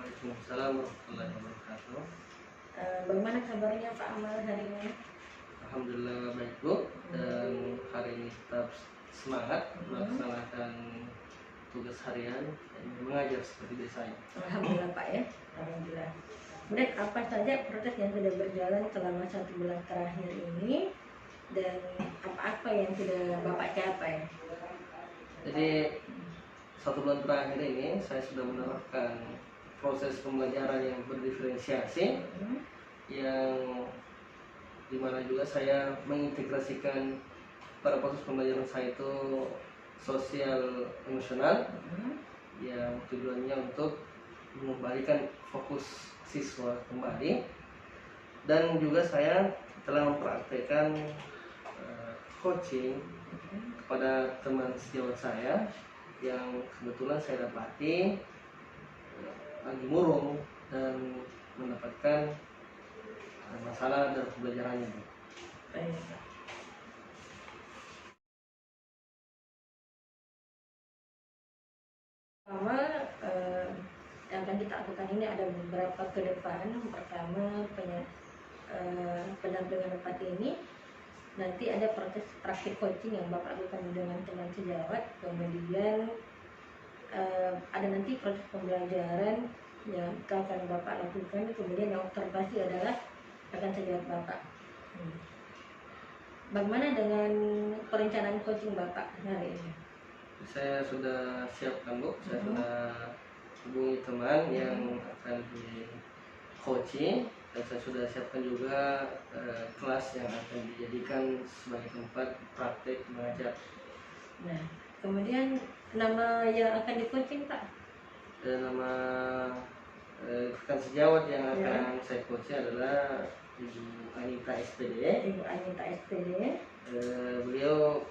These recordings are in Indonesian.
Waalaikumsalam warahmatullahi wabarakatuh. Bagaimana kabarnya Pak Amal hari ini? Alhamdulillah baik Bu, dan hari ini tetap semangat melaksanakan tugas harian dan mengajar seperti biasanya. Alhamdulillah Pak ya, alhamdulillah. Kemudian apa saja proses yang sudah berjalan selama 1 bulan terakhir ini dan apa-apa yang sudah Bapak capai? Jadi 1 bulan terakhir ini saya sudah menerapkan proses pembelajaran yang berdiferensiasi, yang dimana juga saya mengintegrasikan pada proses pembelajaran saya itu sosial emosional, yang tujuannya untuk mengembalikan fokus siswa kembali, dan juga saya telah mempraktekkan coaching kepada teman sejawat saya yang kebetulan saya dapati lagi murung dan mendapatkan masalah dalam pembelajarannya. Baik. Pertama, yang akan kita lakukan ini ada beberapa ke depan. Pertama, pendampingan dapat ini nanti ada proses praktik coaching yang Bapak lakukan dengan teman sejawat. Kemudian ada nanti proses pembelajaran yang akan Bapak lakukan. Kemudian yang observasi adalah rekan sejawat Bapak. Bagaimana dengan perencanaan coaching Bapak hari ini? Saya sudah siapkan Bu, saya sudah hubungi teman yang akan di coaching, dan saya sudah siapkan juga kelas yang akan dijadikan sebagai tempat praktek mengajar. Nah, kemudian nama yang akan di coaching Pak? Nama rekan sejawat yang akan saya coaching adalah Ibu Anita SPD. Ibu Anita SPD. Beliau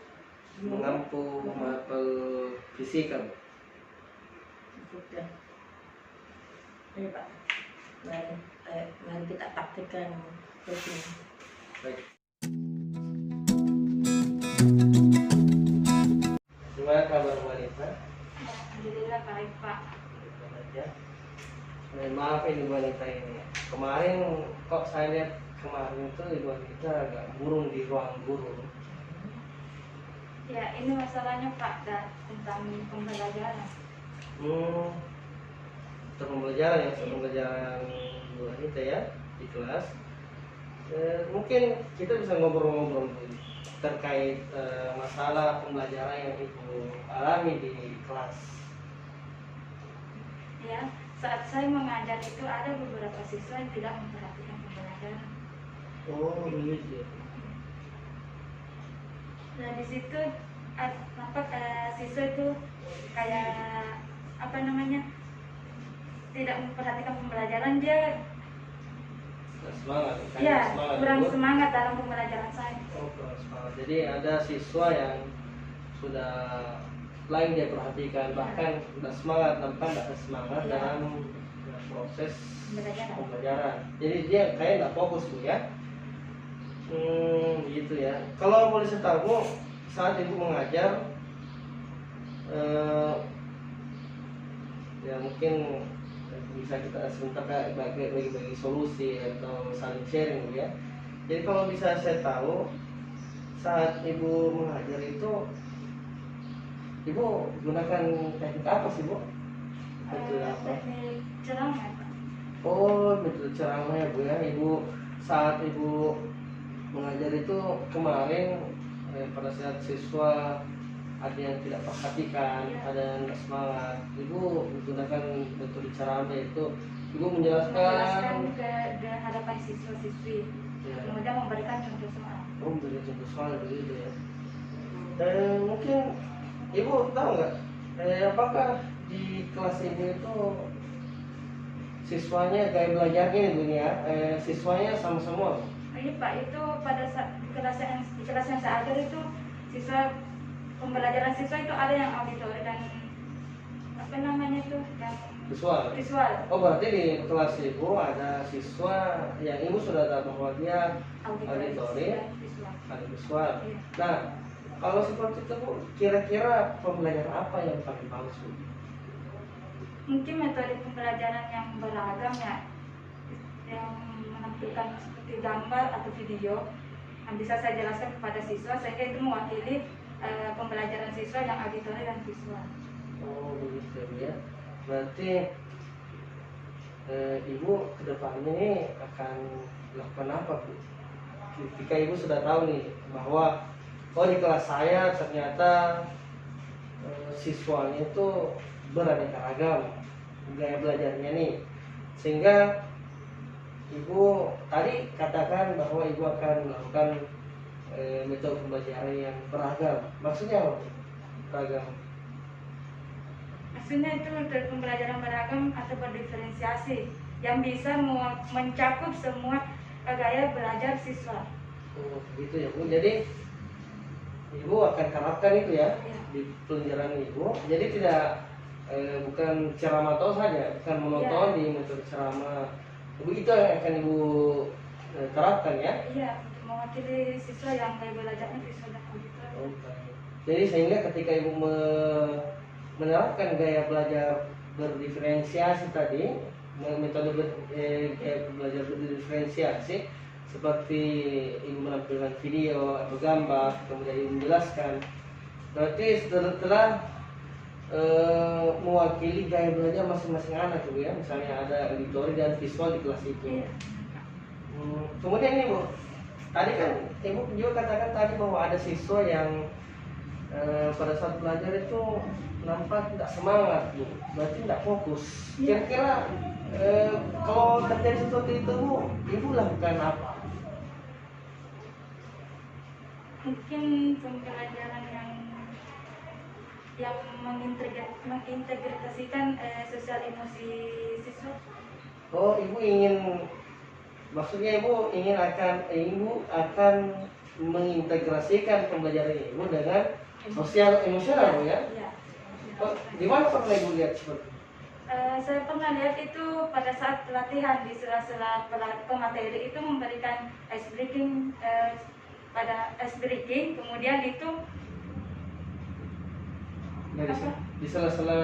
mengampu mapel fisika. Sudah. Ini Pak. Mari kita praktikkan coaching. Baik. Gimana kabar wanita? Alhamdulillah baik Pak. Ya. Maaf ini wanita ini. Kemarin kok saya lihat kemarin itu ibu wanita agak burung di ruang guru. Ya, ini masalahnya Pak tentang pembelajaran. Untuk pembelajaran ya, pembelajaran ibu wanita ya di kelas. Mungkin kita bisa ngobrol-ngobrol terkait masalah pembelajaran yang ibu alami di kelas. Ya, saat saya mengajar itu ada beberapa siswa yang tidak memperhatikan pembelajaran. Oh, begitu. Nah, di situ siswa itu kayak tidak memperhatikan pembelajaran, dia Semangat. ya Semangat, kurang Bu. semangat dalam pembelajaran saya. Oh, kurang semangat. Jadi ada siswa yang sudah lain dia perhatikan, bahkan sudah semangat, nampak tidak semangat dalam proses pembelajaran. Jadi dia kayak nggak fokus Bu ya. Gitu ya. Kalau boleh saya tahu, saat ibu mengajar, ya mungkin bisa kita sebentar bagi solusi atau saling sharing Bu ya. Jadi kalau bisa saya tahu, saat ibu mengajar itu ibu gunakan teknik apa sih Bu? Metode apa? Teknik ceramah Pak. Oh, metode ceramah ya Bu ya. Ibu saat ibu mengajar itu kemarin pada saat siswa ada yang tidak perhatikan, ada yang tidak semangat, ibu menggunakan metode ceramah itu, ibu menjelaskan ke hadapan siswa-siswi, kemudian memberikan contoh soal. Oh, memberikan contoh soal begitu ya. Dan mungkin ibu tahu nggak, apakah di kelas ibu itu siswanya gaya belajarnya ibu ya, siswanya sama semua? Iya Pak, itu pada saat di kelas yang saya ajar itu pembelajaran siswa itu ada yang auditori dan yang visual. Oh, berarti di kelas ibu ada siswa yang ibu sudah tahu bahwa dia auditori, ada visual. Iya. Nah, kalau seperti itu Bu, kira-kira pembelajaran apa yang paling bagus Bu? mungkin metode pembelajaran yang beragam ya, yang menampilkan seperti gambar atau video yang bisa saya jelaskan kepada siswa sehingga itu mewakili pembelajaran siswa yang auditori dan visual. Oh begitu ya. Berarti ibu kedepannya ini akan lakukan apa Bu? Ketika ibu sudah tahu nih bahwa oh di kelas saya ternyata siswanya itu beraneka ragam gaya belajarnya nih, sehingga ibu tadi katakan bahwa ibu akan melakukan metode pembelajaran yang beragam. Maksudnya apa Bu? Beragam. Maksudnya itu metode pembelajaran beragam atau berdiferensiasi yang bisa mencakup semua gaya belajar siswa. Oh, begitu ya Bu. Jadi ibu akan terapkan itu ya, Ya. di pelajaran ibu. Jadi tidak bukan ceramah toh saja, bukan monoton Ya. di metode ceramah. Ibu itu yang akan ibu terapkan ya. Iya, untuk mewakili siswa yang gaya belajarnya visual dan auditori. Oh, baik. Jadi sehingga ketika ibu menerapkan gaya belajar berdiferensiasi tadi, metode gaya belajar berdiferensiasi seperti ibu menampilkan video atau gambar, kemudian ibu menjelaskan, berarti setelah mewakili gaya belajar masing-masing anak Bu ya, misalnya ada auditori dan visual di kelas itu. Iya. Kemudian ini Bu, tadi kan ibu juga katakan tadi bahwa ada siswa yang pada saat belajar itu nampak tidak semangat Bu, berarti tidak fokus. Kira-kira kalau terjadi seperti itu Bu, ibu lakukan apa? Mungkin pembelajaran yang mengintegrasikan sosial emosi siswa. Oh, maksudnya ibu akan mengintegrasikan pembelajaran ibu dengan sosial emosional Bu ya? Iya. Oh, di mana pernah ibu lihat seperti itu? Saya pernah lihat itu pada saat pelatihan di sela-sela pemateri itu memberikan ice breaking kemudian itu Di sela-sela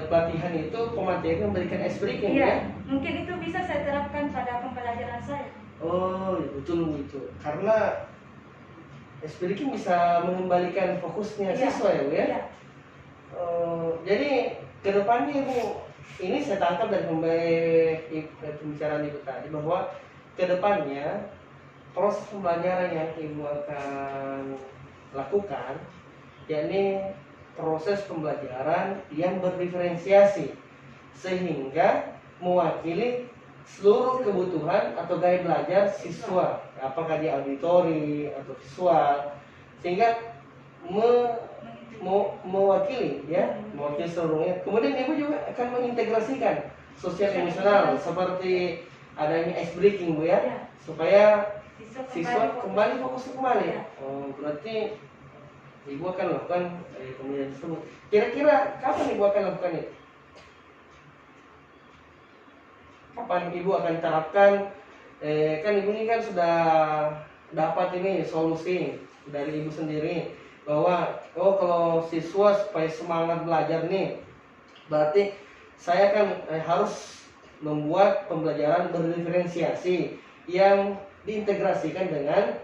pelatihan itu pemateri memberikan ice breaking ya? iya, mungkin itu bisa saya terapkan pada pembelajaran saya. Oh, ya betul Bu itu. Karena ice breaking bisa mengembalikan fokusnya Iya. siswa ya Bu ya? Iya. Jadi kedepannya Bu, ini saya tangkap dari pembicaraan Ibu tadi bahwa kedepannya proses pembelajaran yang Ibu akan lakukan yakni proses pembelajaran yang berdiferensiasi sehingga mewakili seluruh kebutuhan atau gaya belajar siswa, apakah di auditori atau visual, sehingga mewakili seluruhnya. Kemudian ibu juga akan mengintegrasikan sosial emosional seperti adanya ice breaking Bu ya, supaya siswa kembali fokus kembali. Oh, berarti ibu akan melakukan pembelajaran tersebut. Kira-kira kapan ibu akan lakukan itu? Kapan ibu akan terapkan? Kan ibu ini kan sudah dapat ini solusi dari ibu sendiri bahwa kalau siswa supaya semangat belajar nih, berarti saya kan harus membuat pembelajaran berdiferensiasi yang diintegrasikan dengan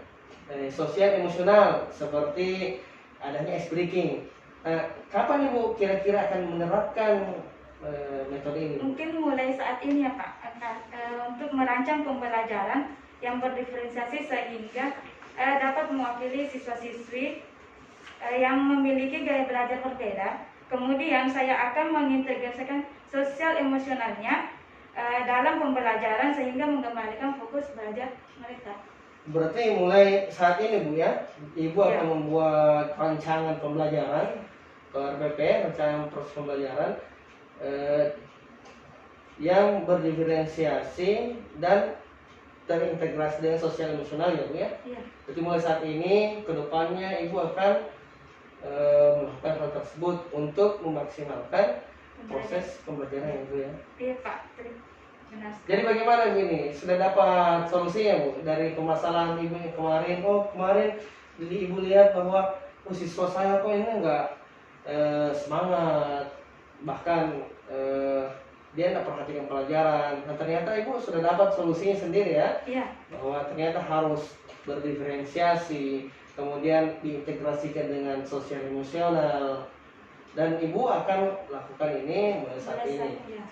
sosial emosional seperti adanya ice breaking. Kapan ibu kira-kira akan menerapkan metode ini? Mungkin mulai saat ini ya Pak, untuk merancang pembelajaran yang berdiferensiasi sehingga dapat mewakili siswa-siswi yang memiliki gaya belajar berbeda. Kemudian saya akan mengintegrasikan sosial emosionalnya dalam pembelajaran sehingga mengembalikan fokus belajar mereka. Berarti mulai saat ini Bu ya, ibu akan membuat rancangan pembelajaran ke RPP, rancangan proses pembelajaran yang berdiferensiasi dan terintegrasi dengan sosial emosional ya Bu ya. Iya. Jadi mulai saat ini kedepannya ibu akan melakukan hal tersebut untuk memaksimalkan proses pembelajaran Bu ya. Iya Pak, benar. Jadi bagaimana Bu ini? Sudah dapat solusinya Bu dari permasalahan ibu yang kemarin? Kemarin jadi ibu lihat bahwa siswa saya kok ini enggak semangat bahkan dia tidak perhatikan pelajaran. Nah, ternyata ibu sudah dapat solusinya sendiri ya, Iya. bahwa ternyata harus berdiferensiasi, kemudian diintegrasikan dengan sosial emosional, dan ibu akan lakukan ini mulai saat ini Iya.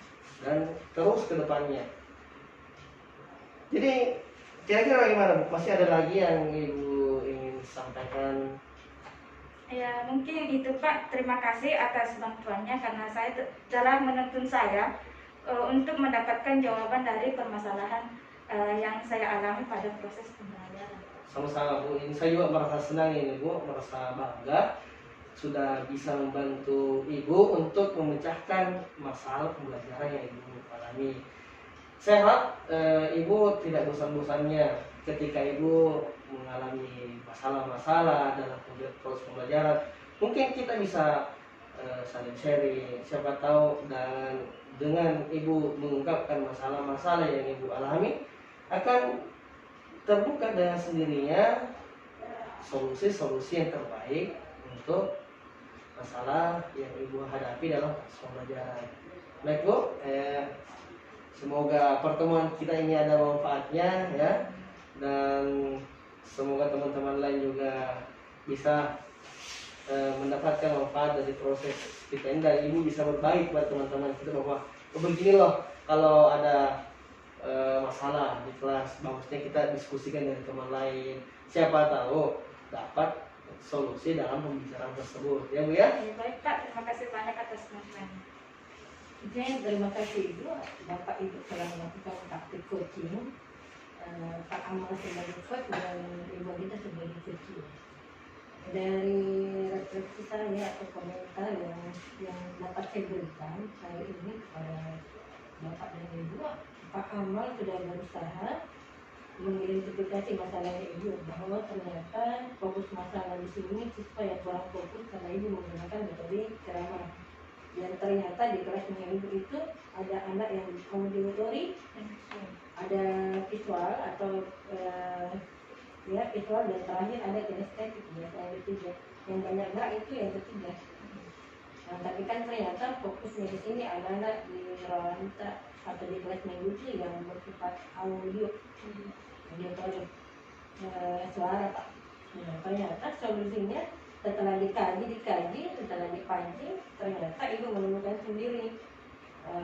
dan terus ke depannya. Jadi kira-kira bagaimana Bu? Masih ada lagi yang ibu ingin sampaikan? Ya, mungkin itu Pak. Terima kasih atas bantuannya karena saya telah menuntun saya untuk mendapatkan jawaban dari permasalahan yang saya alami pada proses pembelajaran. Sama-sama Bu, ini saya juga merasa senang ini Bu, merasa bangga sudah bisa membantu ibu untuk memecahkan masalah pembelajaran yang ibu alami. Saya harap ibu tidak bosan-bosannya ketika ibu mengalami masalah-masalah dalam proses pembelajaran. Mungkin kita bisa saling sharing, siapa tahu dengan ibu mengungkapkan masalah-masalah yang ibu alami akan terbuka dengan sendirinya solusi-solusi yang terbaik untuk masalah yang ibu hadapi dalam proses pembelajaran. Baik Bu, semoga pertemuan kita ini ada manfaatnya ya, dan semoga teman-teman lain juga bisa mendapatkan manfaat dari proses kita ini, dan ibu bisa berbagi kepada teman-teman kita bahwa begini loh kalau ada masalah di kelas, bagusnya kita diskusikan dengan teman lain, siapa tahu dapat solusi dalam pembicaraan tersebut ya Bu ya. Baik Pak, terima kasih banyak atas bantuannya. Oke, terima kasih Ibu. Bapak Ibu telah melakukan praktik coaching. Pak Amal sebagai coach dan Ibu kita sebagai coaching. Dari refleksi saya atau komentar yang dapat saya berikan kali ini kepada Bapak dan Ibu, Pak Amal sudah berusaha mengidentifikasi masalahnya Ibu, bahwa ternyata fokus masalah di sini siswa yang kurang fokus karena Ibu menggunakan metode ceramah. Dan ternyata di kelasnya Ibu itu ada anak yang auditory, ada visual atau visual, dan terakhir ada kinestetik, biasanya ketiga. Yang banyak gerak itu yang ketiga. Nah, tapi kan ternyata fokusnya di sini anak-anak di rawanta atau di kelas minggu itu yang bersifat audio suara Pak. Nah, ternyata solusinya setelah dikaji, setelah dipancing, ternyata Ibu menemukan sendiri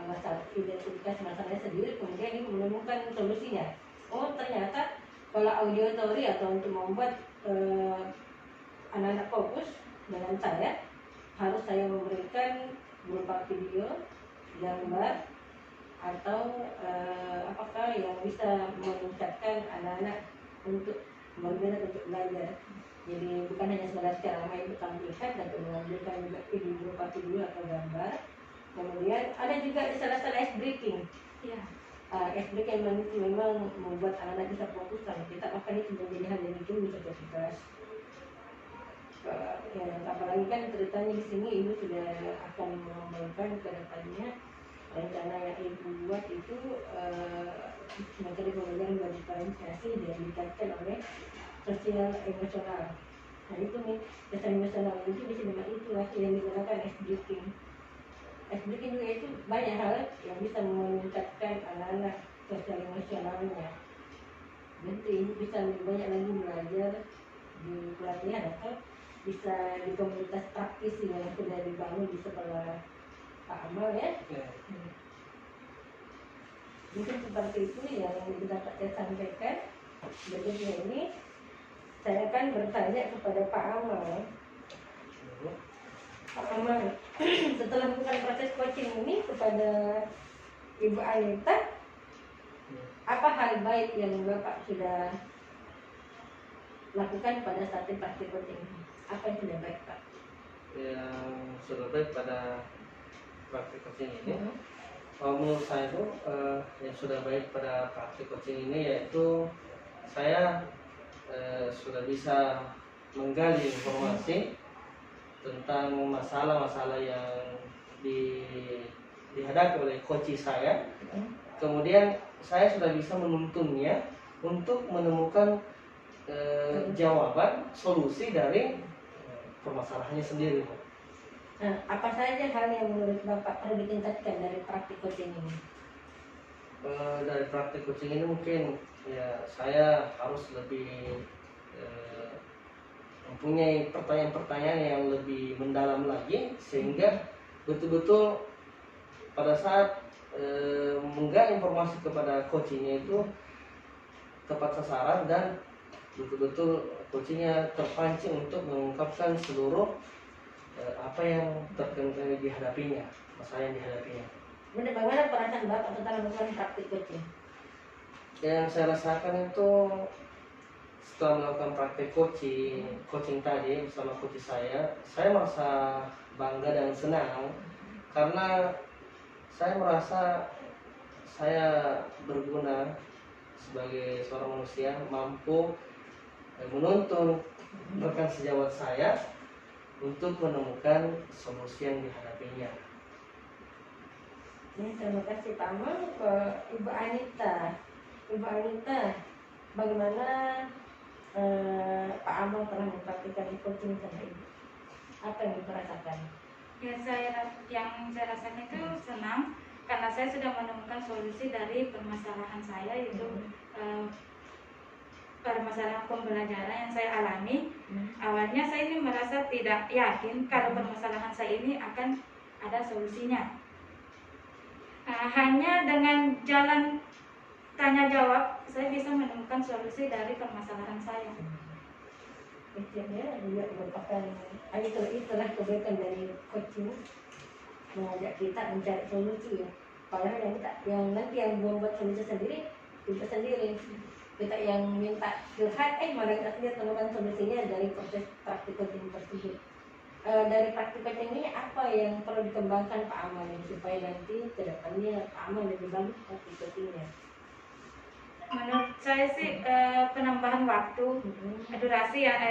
masalah, identitas masalahnya sendiri, kemudian Ibu menemukan solusinya. Oh, ternyata kalau auditory atau untuk membuat anak-anak fokus dengan saya, harus saya memberikan berupa video, gambar, atau apakah yang bisa meningkatkan anak-anak untuk berminat untuk belajar. Jadi bukan hanya sekedar ceramah Ibu tampilkan, tapi mengambilkan juga video berupa video atau gambar. Kemudian ada juga di salah-salah ice breaking. Iya. Ice breaking memang membuat anak-anak bisa fokus, kalau kita akan itu menjadi hal yang itu bisa cerdas. Ya, apalagi kan ceritanya di sini Ibu sudah akan mengembangkan ke depannya rencana yang Ibu buat itu materi pembelajaran berdiferensiasi dan dikaitkan oleh sosial emosional. Nah itu nih, sosial emosional itu bisa dengan itulah yang digunakan S-breaking. S-breaking juga itu banyak hal yang bisa meningkatkan anak-anak sosial emosionalnya. Nanti Ibu bisa lebih banyak lagi belajar di pelatihan atau bisa di komunitas praktisi yang sudah dibangun di sekolah Pak Amal ya. Mungkin seperti itu yang dapat saya sampaikan. Berikutnya ini saya akan bertanya kepada Pak Amal. Pak Amal, setelah melakukan proses coaching ini kepada Ibu Anita, apa hal baik yang Bapak sudah lakukan pada saat praktik coaching ini? Apa yang sudah baik Pak? Yang sudah baik pada praktik coaching ini, menurut saya itu yang sudah baik pada praktik coaching ini yaitu saya sudah bisa menggali informasi tentang masalah-masalah yang dihadapi oleh coach saya. Kemudian saya sudah bisa menuntunnya untuk menemukan jawaban solusi dari permasalahannya sendiri. Nah, apa saja hal yang menurut Bapak perlu ditingkatkan dari praktik coaching ini? Dari praktik coaching ini mungkin ya saya harus lebih mempunyai pertanyaan-pertanyaan yang lebih mendalam lagi sehingga betul-betul pada saat menggak informasi kepada coachingnya itu tepat sasaran dan betul-betul coachingnya terpancing untuk mengungkapkan seluruh apa yang dihadapinya, masalah yang dihadapinya. Bagaimana perasaan Bapak tentang melakukan praktik coaching? Yang saya rasakan itu setelah melakukan praktik coaching tadi bersama coach saya merasa bangga dan senang karena saya merasa saya berguna sebagai seorang manusia, mampu menuntun rekan sejawat saya untuk menemukan solusi yang dihadapinya. Terima kasih Pak Amal. Ke Ibu Anita. Ibu Anita, bagaimana Pak Amal pernah mempraktikkan coaching sama Ibu? Apa yang Ibu rasakan? Ya, yang saya rasakan itu senang karena saya sudah menemukan solusi dari permasalahan saya, yaitu permasalahan pembelajaran yang saya alami. Awalnya saya ini merasa tidak yakin kalau permasalahan saya ini akan ada solusinya. Hanya dengan jalan tanya jawab saya bisa menemukan solusi dari permasalahan saya. Coachingnya juga merupakan itulah kebaikan dari coaching, mengajak kita mencari solusi ya. Padahal yang nanti yang membuat solusi sendiri kita sendiri. Kita yang minta curhat, malah kita temukan solusinya dari proses praktik coaching tersebut. Dari praktik coaching ini apa yang perlu dikembangkan Pak Amal supaya nanti kedepannya Pak Amal lebih bagus praktik coachingnya? Menurut saya sih penambahan waktu, durasi yang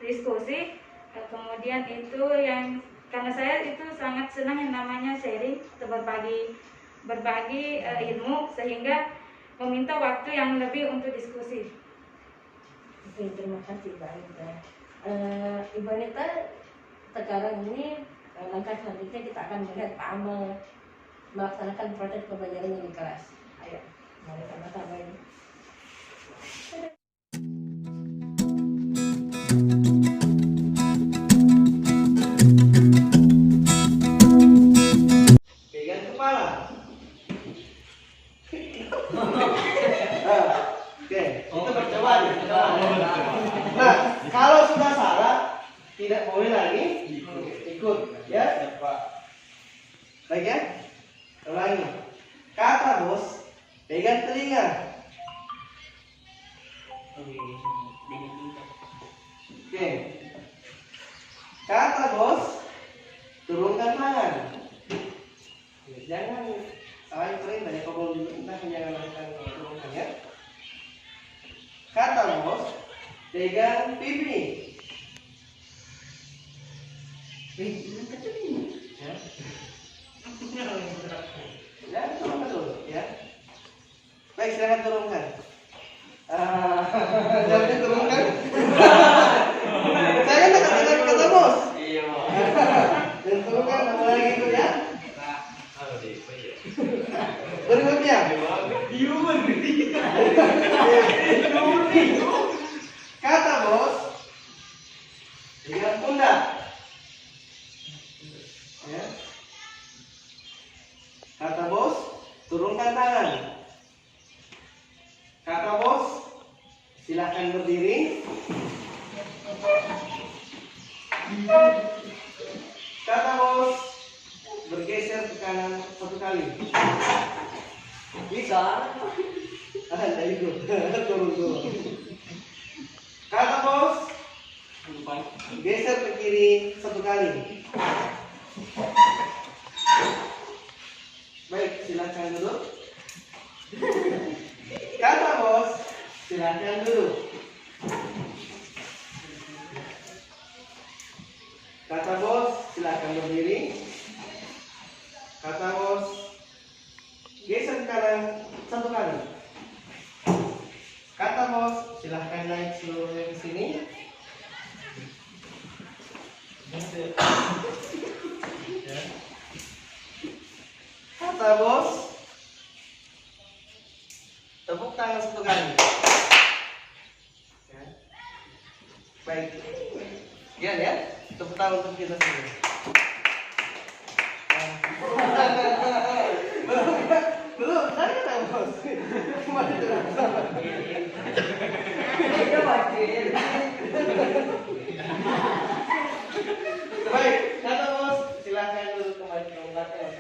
diskusi, kemudian itu yang karena saya itu sangat senang yang namanya sharing atau berbagi ilmu, sehingga meminta waktu yang lebih untuk diskusi. Oke, terima kasih Mbak Anita. Ibu Anita, sekarang ini langkah selanjutnya kita akan melihat Pak Amal melaksanakan proses pembelajarannya di kelas. Ayo, mari sama-sama ini. Pegang kepala. Oke, itu percobaan. Nah, kalau sudah salah, tidak boleh lagi ikut, ya. Baik ya? Ulangi. Kata bos, pegang telinga. Oke. Kata bos, turunkan tangan. Jangan salahin perintah ya, kalau perintah jangan lakukan turunkan ya. Kata bos, pegang pipi. Ya. Ya, turunkan dulu ya. Baik, silakan turunkan. Jangan turunkan. Saya kan tak kata bos. Iya. Dan turunkan apa lagi itu ya? Berikutnya. Kata bos, pegang pundak. Ya. Kata bos, turunkan tangan. Kata bos, silakan berdiri. Kata bos, bergeser ke kanan satu kali. Bisa? Ada itu. Turun. Kata bos, geser ke kiri satu kali. Baik, silakan duduk. Kata bos, silakan duduk. Kata bos, silakan berdiri. Kata bos, geser ke kanan satu kali. Kata bos, silakan naik seluruhnya ke sini. Tepuk tangan satu kali. Ya. Baik. Sekian ya. Tepuk tangan untuk kita sendiri. Belum, saya tak bos. Baik, kata bos, silahkan dulu kembali ke belakang.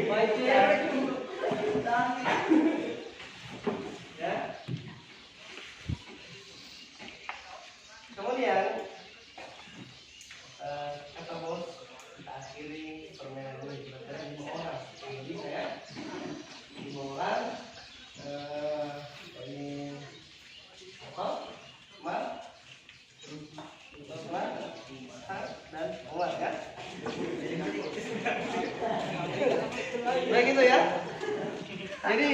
Baik ya. Ya. Kemudian kata bos, kita akhiri permainan ini. Kita ada 5 orang. Kalau bisa ya. 5 orang. Ini apa? Mal, dan Omar ya. Baik itu ya. Jadi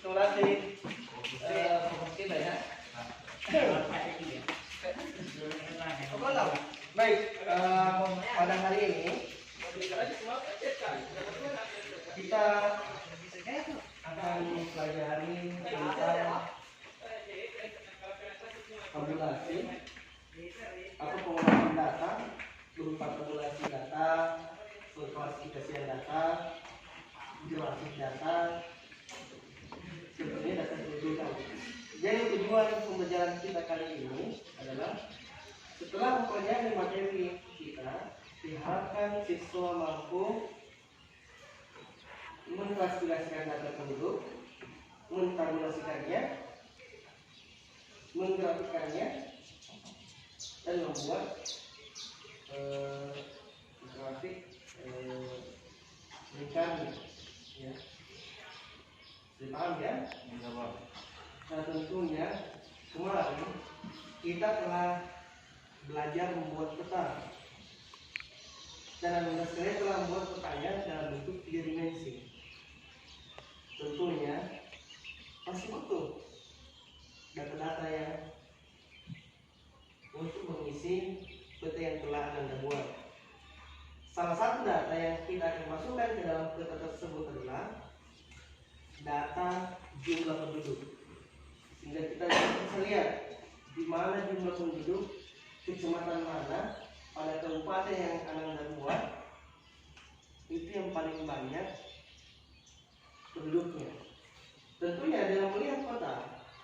simulasi kita ya. Baik, pada hari ini kita akan pelajari tentang tabulasi atau pengolahan data berupa tabulasi data, klasifikasi data, grafik data, sebenarnya data digital. Jadi tujuan pembelajaran kita kali ini adalah setelah mempelajari materi kita, diharapkan siswa mampu mengklasifikasikan data penduduk, mentabulasikannya, menggrafikannya, dan membuat grafik lingkaran. Ya. Dipaham ya? Nah tentunya kemarin kita telah belajar membuat peta. Dan Anda sekalian telah membuat petanya dalam bentuk 3 dimensi. Tentunya masih butuh data-data yang untuk mengisi peta yang telah Anda buat. Salah satu data yang kita akan masukkan ke dalam peta tersebut adalah data jumlah penduduk. Sehingga kita bisa lihat di mana jumlah penduduk, kecamatan mana, pada kabupaten yang Anda buat itu yang paling banyak penduduknya. Tentunya dalam melihat peta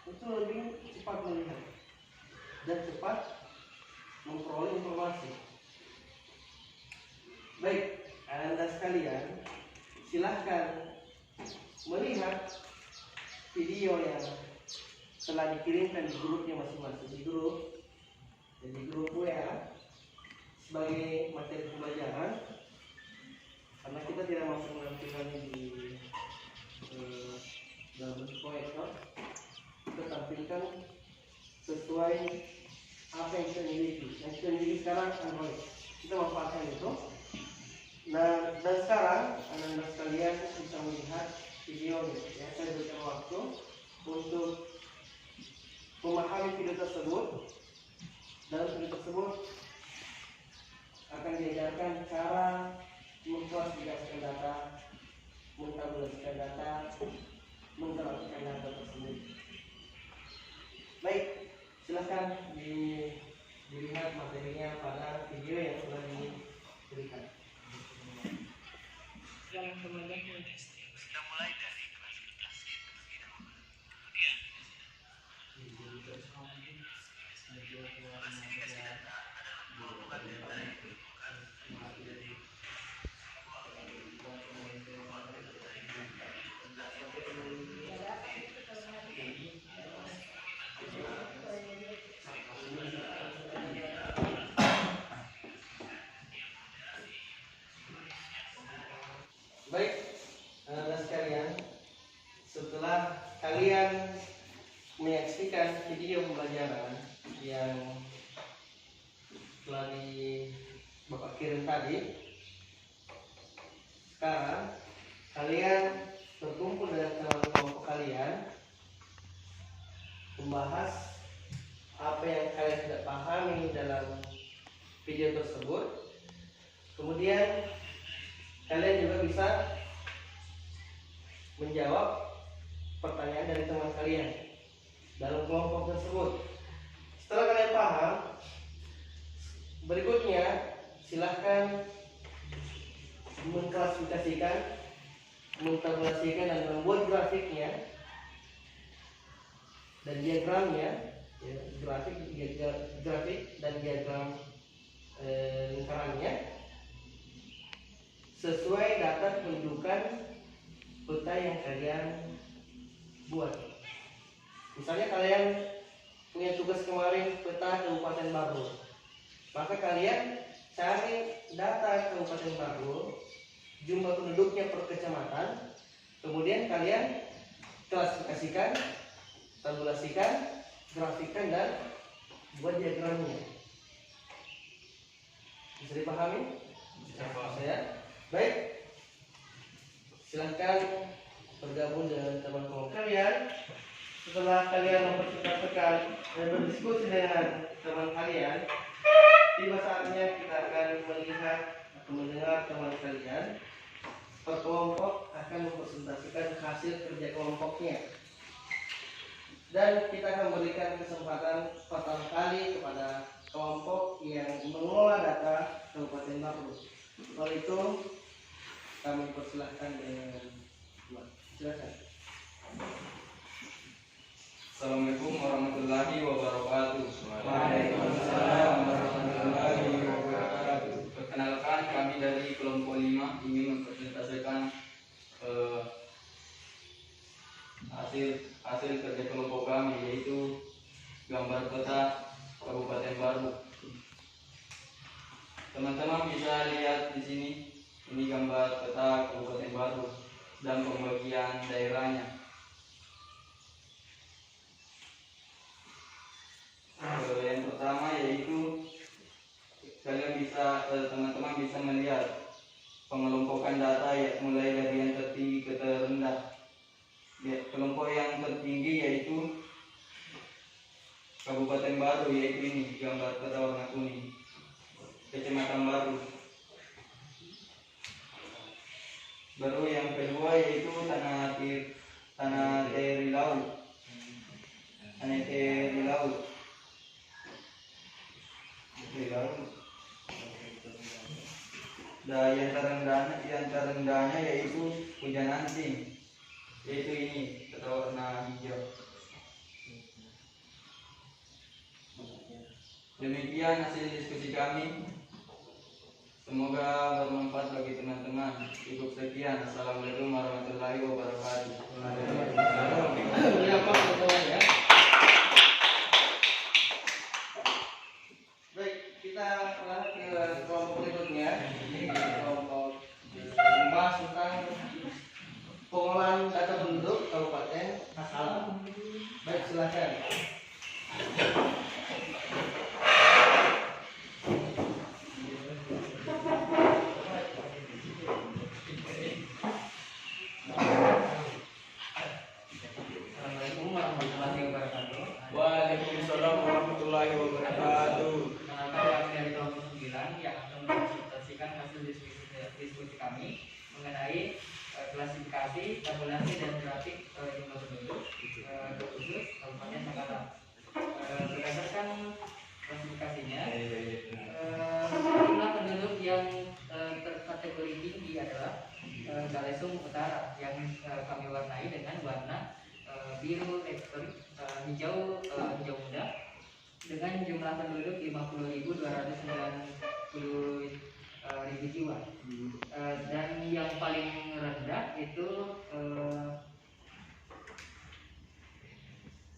itu lebih cepat melihat dan cepat memperoleh informasi. Baik, Anda sekalian, silahkan melihat video yang telah dikirimkan di grupnya masing-masing, di grup WA sebagai materi pembelajaran. Karena kita tidak mampu menampilkannya di dalam bentuk proyektor, kita tampilkan sesuai apa yang kita miliki. Yang kita miliki sekarang Android, kita manfaatkan itu. Nah, dan sekarang Anda sekalian bisa melihat videonya. Ya, saya berikan waktu untuk memahami video tersebut. Dalam video tersebut akan diajarkan cara mengklasifikasikan data, mentabulasikan data, menggrafikan data tersebut. Baik, silahkan dilihat materinya pada video yang telah diberikan. Kita mulai dari klasifikasi terlebih dahulu. Klasifikasi data adalah mengumpulkan data yang ditemukan dari Baik, Anda sekalian, setelah kalian menyaksikan video pembelajaran yang telah Bapak kirim tadi, sekarang kalian berkumpul dengan kelompok kalian, membahas apa yang kalian tidak pahami dalam video tersebut. Kemudian kalian juga bisa menjawab pertanyaan dari teman kalian dalam kelompok tersebut. Setelah kalian paham, berikutnya silahkan mengklasifikasikan, mengtabulasikan dan membuat grafiknya dan diagramnya, ya, grafik dan diagram lingkarannya sesuai data kependudukan peta yang kalian buat. Misalnya kalian punya tugas kemarin peta Kabupaten Baru, maka kalian cari data Kabupaten Baru, jumlah penduduknya per kecamatan, kemudian kalian klasifikasikan, tabulasikan, grafikkan dan buat diagramnya. Bisa dipahami? Saya baik. Silahkan bergabung dengan teman kelompok kalian. Setelah kalian mempersiapkan dan berdiskusi dengan teman kalian, tiba saatnya kita akan melihat atau mendengar teman kalian per kelompok akan mempresentasikan hasil kerja kelompoknya. Dan kita akan berikan kesempatan pertama kali kepada kelompok yang mengelola data Kabupaten Baru. Oleh itu kami persilahkan dengan silakan. Assalamualaikum warahmatullahi wabarakatuh. Waalaikumsalam warahmatullahi wabarakatuh. Perkenalkan, kami dari kelompok 5 ingin mempresentasikan hasil kerja kelompok kami, yaitu gambar peta Kabupaten Baru. Teman-teman bisa lihat di sini, ini gambar peta Kabupaten Baru dan pembagian daerahnya. Yang pertama yaitu teman-teman bisa melihat pengelompokan data ya, mulai dari yang tertinggi ke terendah. Ya, kelompok yang tertinggi yaitu Kabupaten Baru, yaitu ini gambar peta warna kuning, Kecamatan Baru. Baru yang kedua yaitu tanah teri laut. Dan yang terendahnya yaitu hujan anting, yaitu ini peta warna hijau. Demikian hasil diskusi kami. Semoga bermanfaat bagi teman-teman. Cukup sekian. Assalamualaikum warahmatullahi wabarakatuh. Ya. Baik, kita lanjut ke kelompok berikutnya. Kelompok membahas tentang pengolahan data penduduk Kabupaten Asal. Baik, silakan. Assalamualaikum warahmatullahi wabarakatuh. Waalaikumsalam warahmatullahi wabarakatuh. Kami dari kelompok 9 yang akan mempresentasikan hasil diskusi kami mengenai klasifikasi, tabulasi dan grafik jumlah penduduk khusus Kabupaten Makassar. Berdasarkan klasifikasinya, jumlah penduduk yang terkategori tinggi adalah Galesung Utara yang kami warnai dengan warna biru hijau muda dengan jumlah penduduk 50.290 jiwa. Dan yang paling rendah itu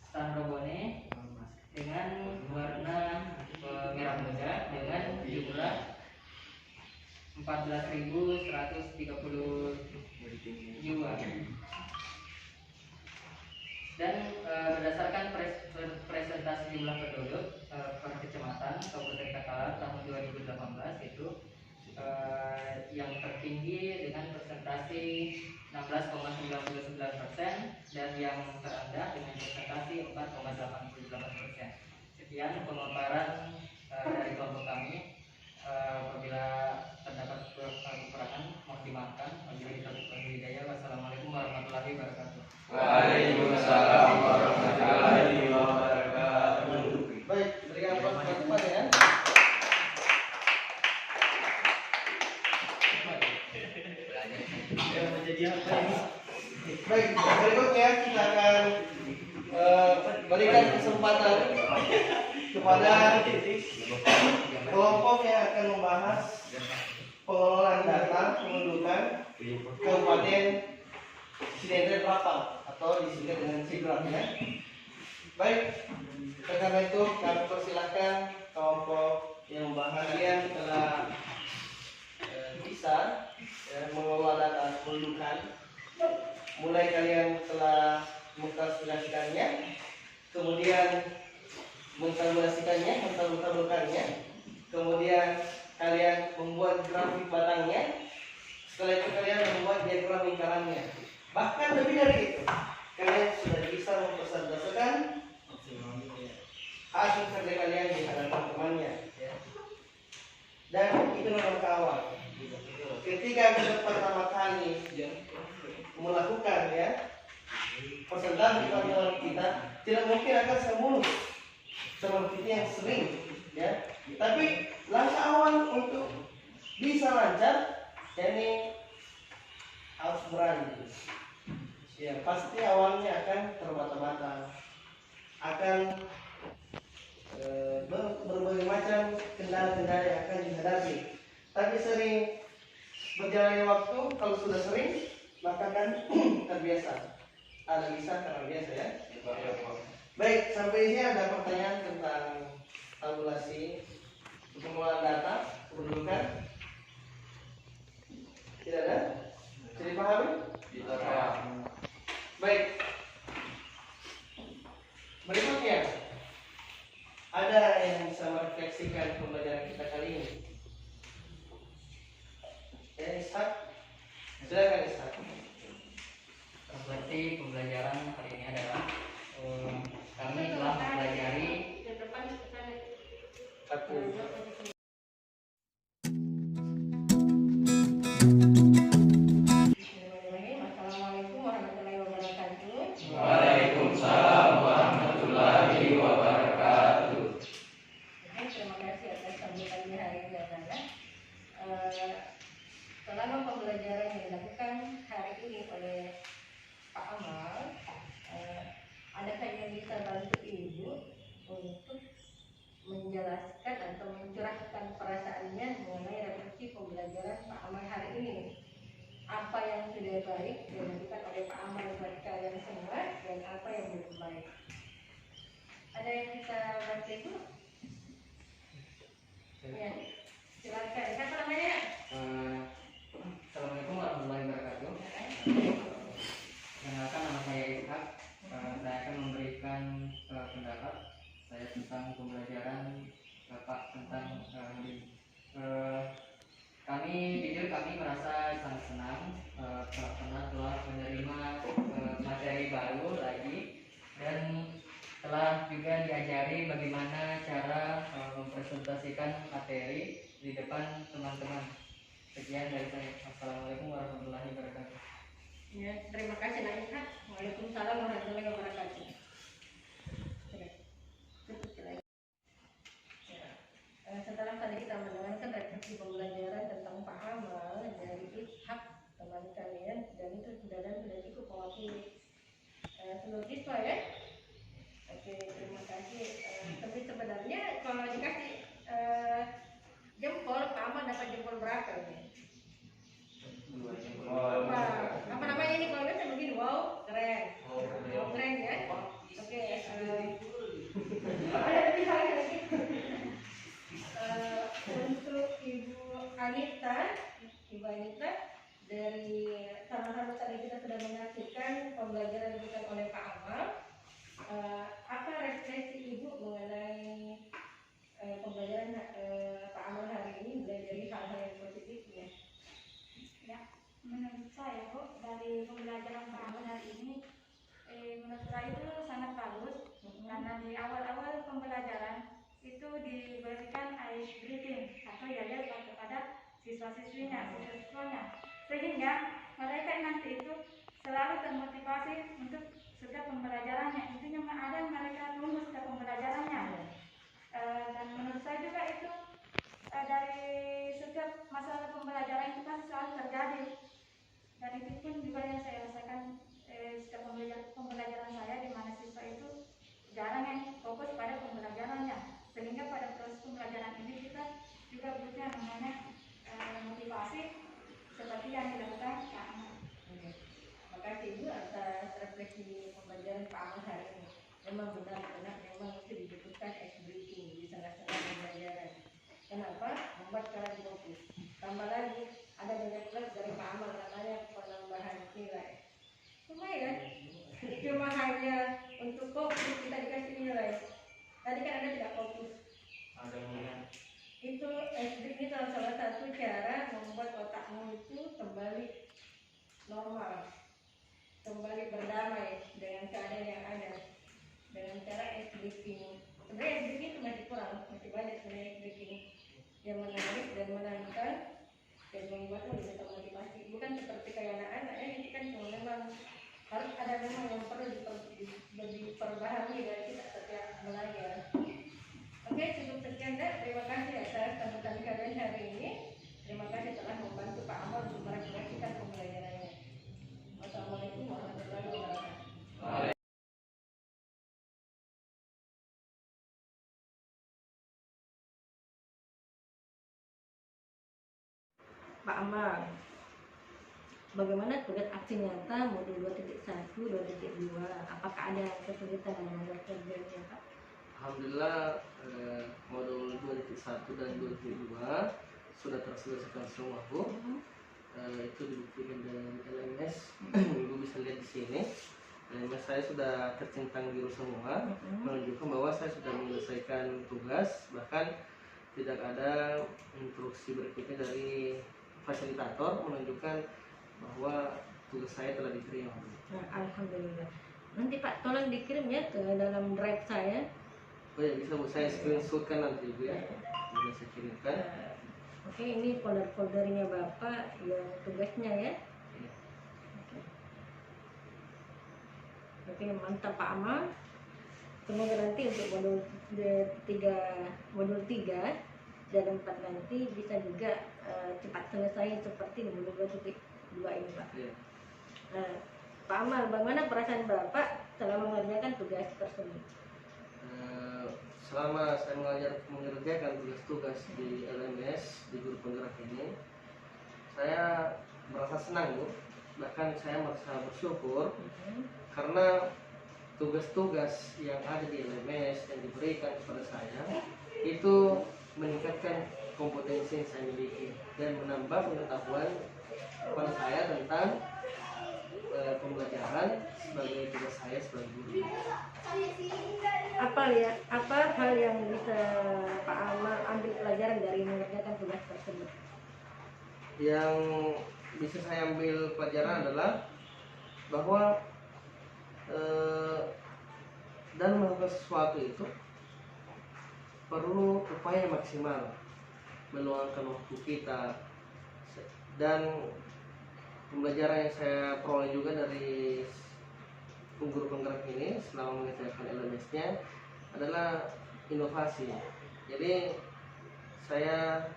Stanrobone dengan warna merah muda dengan jumlah 14.130 jiwa. Dan berdasarkan presentasi jumlah penduduk per kecamatan Kabupaten Takalar tahun 2018 itu yang tertinggi dengan presentasi 16,99% dan yang terendah dengan presentasi 4,88%. Sekian pemaparan dari kelompok kami. Apabila terdapat kekurangan mohon dimaafkan. Wabillahi taufiq wal hidayah. Wassalamualaikum warahmatullahi wabarakatuh. Waalaikumsalam. Baik, berikutnya kita akan berikan kesempatan kepada kelompok yang akan membahas pengelolaan data kependudukan Kabupaten Cinere Rapang atau disingkat dengan Sidrap ya. Baik, karena itu kami persilahkan kelompok yang bahagia telah bisa mengelola data kependudukan. Mulai kalian telah mengkalkulasikannya, kemudian mengtabulkannya, kemudian kalian membuat grafik batangnya, setelah itu kalian membuat diagram lingkarannya. Bahkan lebih dari itu, kalian sudah bisa mempresentasikan hasil kerja kalian di hadapan temannya. Dan itu langkah awal. Ketika kita pertama kali melakukan presentasi pada kita, tidak mungkin akan semulus seperti yang sering ya. Tapi langkah awal untuk bisa lancar, ini harus berani. Ya, pasti awalnya akan terbata-bata, akan berbagai macam kendala-kendala yang akan dihadapi. Tapi sering berjalannya waktu, kalau sudah sering, maka kan terbiasa. Ada bisa karena biasa ya. Baik, sampai ini ada pertanyaan tentang tabulasi pengelolaan data kependudukan? Tidak ada? Bisa dipahami? Kita paham. Baik. Berikutnya, ada yang bisa merefleksikan pembelajaran kita kali ini? Ya, Ishak. Silakan Ishak. Berarti pembelajaran hari ini adalah kami telah mempelajari Aku. Assalamualaikum warahmatullahi wabarakatuh. Waalaikumsalam warahmatullahi wabarakatuh. Terima kasih atas sambutannya hari ini anak-anak. Selama pembelajaran yang dilakukan hari ini oleh Pak Amal, adakah yang bisa bantu Ibu untuk menjelaskan atau mencurahkan perasaannya mengenai refleksi pembelajaran Pak Amal hari ini? Apa yang sudah baik dilakukan oleh Pak Amal buat kalian semua dan apa yang belum baik? Ada yang bisa bantu Ibu? Ya, silakan. Siapa namanya? Assalamualaikum warahmatullahi wabarakatuh. Perkenalkan, nama saya Ishak. Saya akan memberikan pendapat saya tentang pembelajaran Bapak tentang kami jujur kami merasa sangat senang karena telah menerima materi baru lagi dan telah juga diajari bagaimana cara mempresentasikan materi di depan teman-teman. Sekian dari saya. Assalamualaikum warahmatullahi wabarakatuh. Ya, terima kasih Nak Ishak. Waalaikumsalam warahmatullahi wabarakatuh. Setelah tadi kita mendengarkan refleksi pembelajaran tentang Pak Amal dari Ishak teman kalian, dan itu sudah cukup mewakili seluruh siswa ya. Oke, terima kasih. Tapi sebenarnya kalau dikasih jempol, Pak Amal dapat jempol berapa nih? Wah, apa namanya ini kalau biasa begini? Wow, keren. Wow, keren ya. Oke, ada lebih lagi. Untuk Ibu Anita dari sama-sama tadi kita sudah menyaksikan pembelajaran yang diberikan oleh Pak Amal. Apa refleksi Ibu mengenai pembelajaran Pak Amal hari ini, mulai dari hal-hal yang positifnya? Ya, menurut saya Bu, dari pembelajaran Pak Amal hari ini, menurut saya itu sangat bagus karena di awal-awal pembelajaran itu diberikan ice breathing atau yayat kepada siswa-siswanya, sehingga mereka nanti itu selalu termotivasi untuk setiap pembelajarannya. Intinya ada mereka tunggu setiap pembelajarannya. Dan menurut saya juga itu dari setiap masalah pembelajaran itu pasti selalu terjadi. Dan itu pun juga yang saya rasakan Memang benar karena memang itu dibutuhkan ice breaking di tengah-tengah pembelajaran. Kenapa? Membuat kalian fokus. Tambah lagi ada banyak plus dari Pak Amal katanya penambahan nilai. Lumayan. Cuma hanya untuk fokus kita dikasih nilai. Tadi kan Anda tidak fokus. Ada yang Itu SD ini salah satu cara membuat otakmu itu kembali normal, kembali berdamai dengan keadaan yang ada dengan cara ice breaking. Sebenarnya ice breaking itu masih kurang, masih banyak sebenarnya ice breaking yang menarik dan menantang dan membuatmu bisa termotivasi. Bukan seperti kayak anak-anak ya, ini kan cuma memang harus ada memang yang perlu diperbaharui dari kita setiap belajar. Oke, cukup sekian deh. Terima kasih atas sambutan kalian hari ini. Terima kasih telah membantu Pak Amal untuk merefleksikan pembelajarannya. Wassalamualaikum warahmatullahi wabarakatuh. Pak Amal, bagaimana tugas aksi nyata modul 2.1, 2.2? Apakah ada kesulitan dalam membuat kerjanya, Pak? Alhamdulillah modul 2.1 dan 2.2 sudah terselesaikan semua, Bu. Itu dibuktikan dengan LMS. Ibu bisa lihat di sini. LMS saya sudah tercentang biru semua, menunjukkan bahwa saya sudah menyelesaikan tugas. Bahkan tidak ada instruksi berikutnya dari fasilitator menunjukkan bahwa tugas saya telah diterima. Nah, alhamdulillah. Nanti Pak tolong dikirim ya ke dalam drive saya. Oh ya, bisa Bu, saya screenshotkan nanti Bu ya. Bisa saya kirimkan. Oke, ini folder-foldernya Bapak yang tugasnya ya. Oke, mantap Pak Amal. Semoga nanti untuk modul 3 dan 4 nanti bisa juga cepat selesai seperti di modul 2 ini Pak. Ya. Pak Amal, bagaimana perasaan Bapak setelah mengerjakan tugas tersebut? Selama saya mengerjakan tugas-tugas di LMS di guru penggerak ini, saya merasa senang Bu. Bahkan saya merasa bersyukur karena tugas-tugas yang ada di LMS yang diberikan kepada saya itu meningkatkan kompetensi yang saya miliki dan menambah pengetahuan kepada saya tentang pembelajaran sebagai tugas saya sebagai guru. Apa hal yang bisa Pak Amal ambil pelajaran dari mengerjakan tugas tersebut? Yang bisa saya ambil pelajaran adalah bahwa dalam melakukan sesuatu itu perlu upaya maksimal, meluangkan waktu kita, dan pembelajaran yang saya peroleh juga dari guru penggerak ini selama mengerjakan LMS-nya adalah inovasi. Jadi saya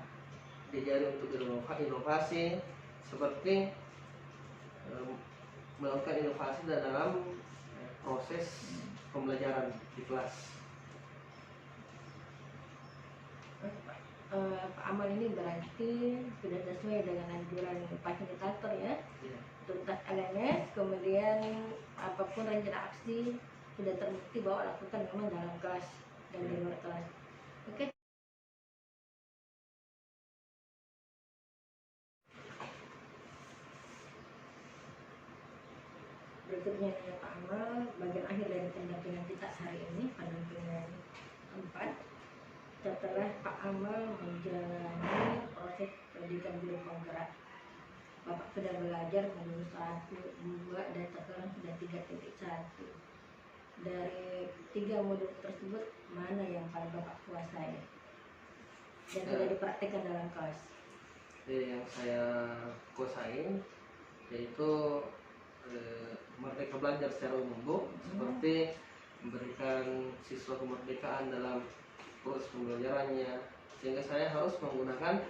diajari untuk inovasi seperti melakukan inovasi dalam proses pembelajaran di kelas. Pak Amal ini berarti sudah sesuai dengan anjuran fasilitator ya, tuntas LMS, kemudian apapun rencana aksi sudah terbukti bahwa lakukan memang dalam kelas dan di luar kelas. Oke. Berikutnya ya Pak Amal, bagian akhir dari pendampingan kita hari ini, pendampingan 4. Setelah Pak Amal menjalani proses pendidikan guru penggerak, Bapak sudah belajar modul 1, 2, dan sekarang sudah 3.1. Dari 3 modul tersebut, mana yang paling Bapak kuasai dan sudah dipraktikkan dalam kelas? Yang saya kuasai yaitu merdeka belajar secara umum Bu, seperti memberikan siswa kemerdekaan dalam proses pembelajarannya, sehingga saya harus menggunakan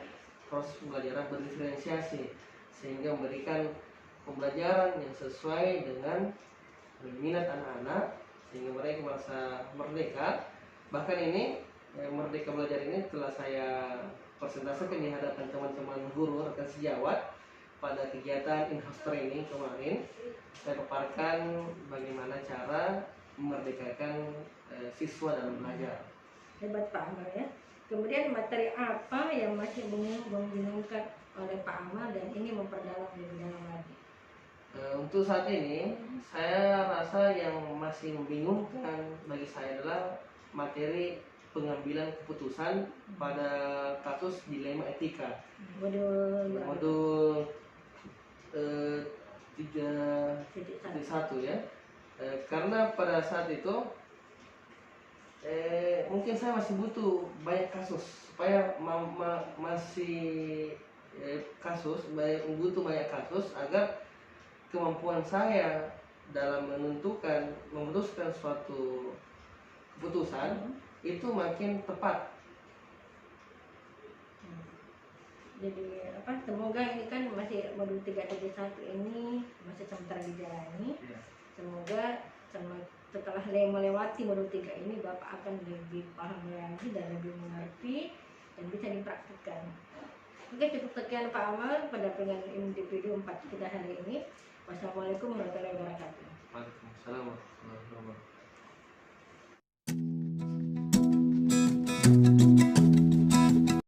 proses pembelajaran berdiferensiasi sehingga memberikan pembelajaran yang sesuai dengan minat anak-anak sehingga mereka merasa merdeka. Bahkan ini merdeka belajar ini telah saya presentasikan di hadapan teman-teman guru rekan sejawat pada kegiatan in-house training kemarin. Saya paparkan bagaimana cara memerdekakan siswa dalam belajar. Hebat Pak Amal ya. Kemudian materi apa yang masih membingungkan oleh Pak Amal dan ini memperdalam lebih dalam lagi? Untuk saat ini, saya rasa yang masih membingungkan bagi saya adalah materi pengambilan keputusan pada kasus dilema etika. Modul Modul 3.1 ya. Karena pada saat itu mungkin saya masih butuh banyak kasus supaya butuh banyak kasus agar kemampuan saya dalam memutuskan suatu keputusan itu makin tepat. Jadi semoga ini kan masih modul 3.1 ini masih sementara dijalani. Semoga setelah melewati modul 3 ini Bapak akan lebih paham lagi dan lebih mengerti dan bisa dipraktikkan. Oke, cukup sekian Pak Amal pada pengen individu 4 kita hari ini. Wassalamualaikum warahmatullahi wabarakatuh. Waalaikumsalam warahmatullahi wabarakatuh.